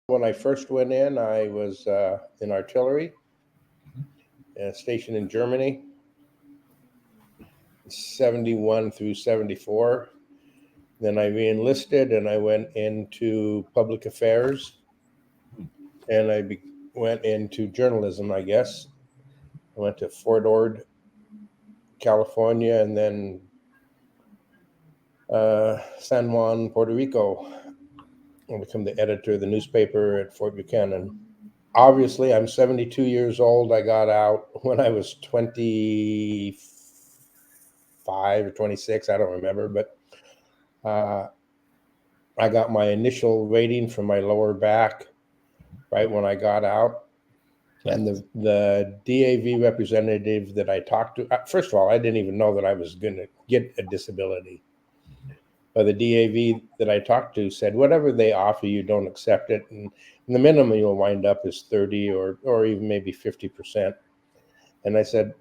When I first went in, I was in artillery, stationed in Germany, 71 through 74. Then I re-enlisted and I went into public affairs and went into journalism, I guess. I went to Fort Ord, California, and then San Juan, Puerto Rico. I became the editor of the newspaper at Fort Buchanan. Obviously, I'm 72 years old. I got out when I was 25 or 26. I don't remember, but I got my initial rating from my lower back right when I got out. And the DAV representative that I talked to, first of all, I didn't even know that I was going to get a disability. But the DAV that I talked to said, whatever they offer you, don't accept it. And the minimum you'll wind up is 30 or even maybe 50%. And I said,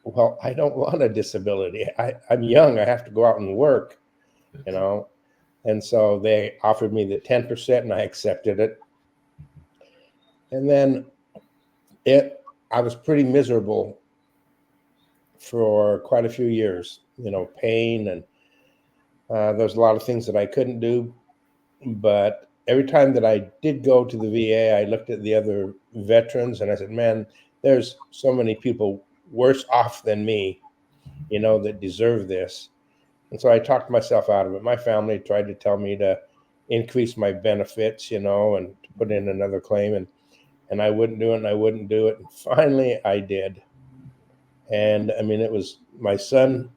well, I don't want a disability. I'm young. I have to go out and work, you know. And so they offered me the 10% and I accepted it. And then I was pretty miserable for quite a few years, pain, and there was a lot of things that I couldn't do. But every time that I did go to the VA, I looked at the other veterans and I said, man, there's so many people worse off than me, that deserve this. And so I talked myself out of it. My family tried to tell me to increase my benefits, and to put in another claim. And I wouldn't do it, and I wouldn't do it. And finally, I did. And I mean, it was my son.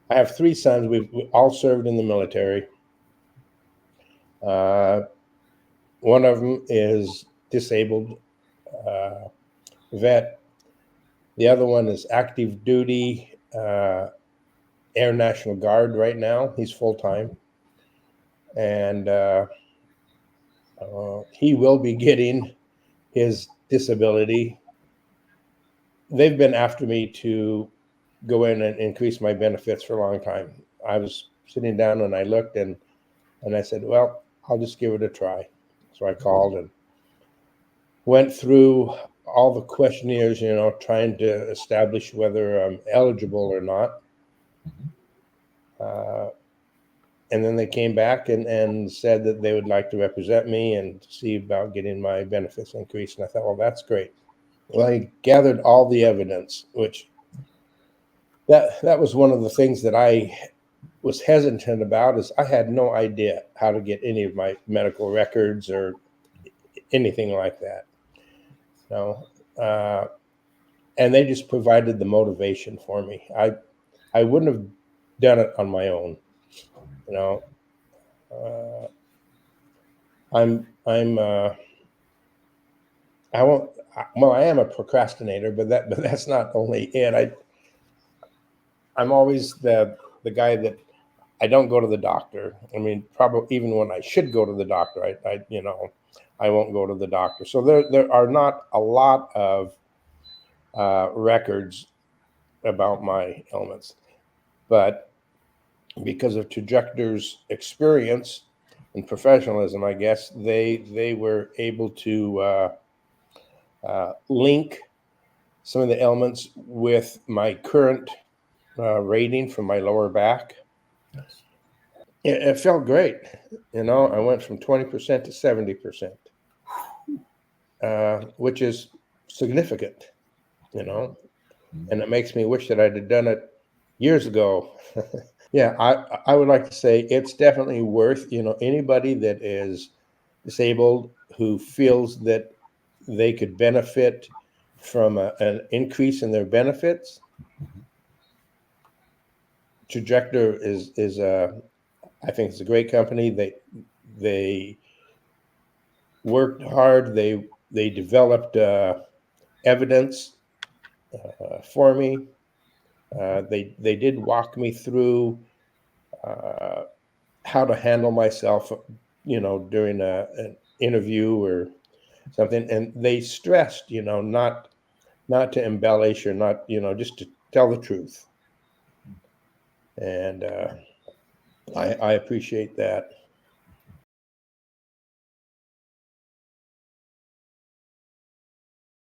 I have three sons. We all served in the military. One of them is disabled vet. The other one is active duty Air National Guard right now. He's full-time. And he will be getting his disability. They've been after me to go in and increase my benefits for a long time. I was sitting down and I looked and I said, well, I'll just give it a try. So I called and went through all the questionnaires, trying to establish whether I'm eligible or not. And then they came back and said that they would like to represent me and see about getting my benefits increased. And I thought, well, that's great. Well, I gathered all the evidence, which that was one of the things that I was hesitant about, is I had no idea how to get any of my medical records or anything like that. And they just provided the motivation for me. I wouldn't have done it on my own. I am a procrastinator, but that's not only it. I'm always the guy that I don't go to the doctor. I mean, probably even when I should go to the doctor, I won't go to the doctor. So there are not a lot of records about my ailments, but because of Trajector's experience and professionalism, I guess they were able to link some of the ailments with my current rating from my lower back. Yes. It felt great. I went from 20% to 70%, which is significant, and it makes me wish that I'd have done it years ago. Yeah, I would like to say it's definitely worth, anybody that is disabled who feels that they could benefit from an increase in their benefits. Trajector is I think it's a great company. They worked hard. They developed evidence for me. They did walk me through how to handle myself, during an interview or something. And they stressed, not to embellish or not, just to tell the truth. And I appreciate that.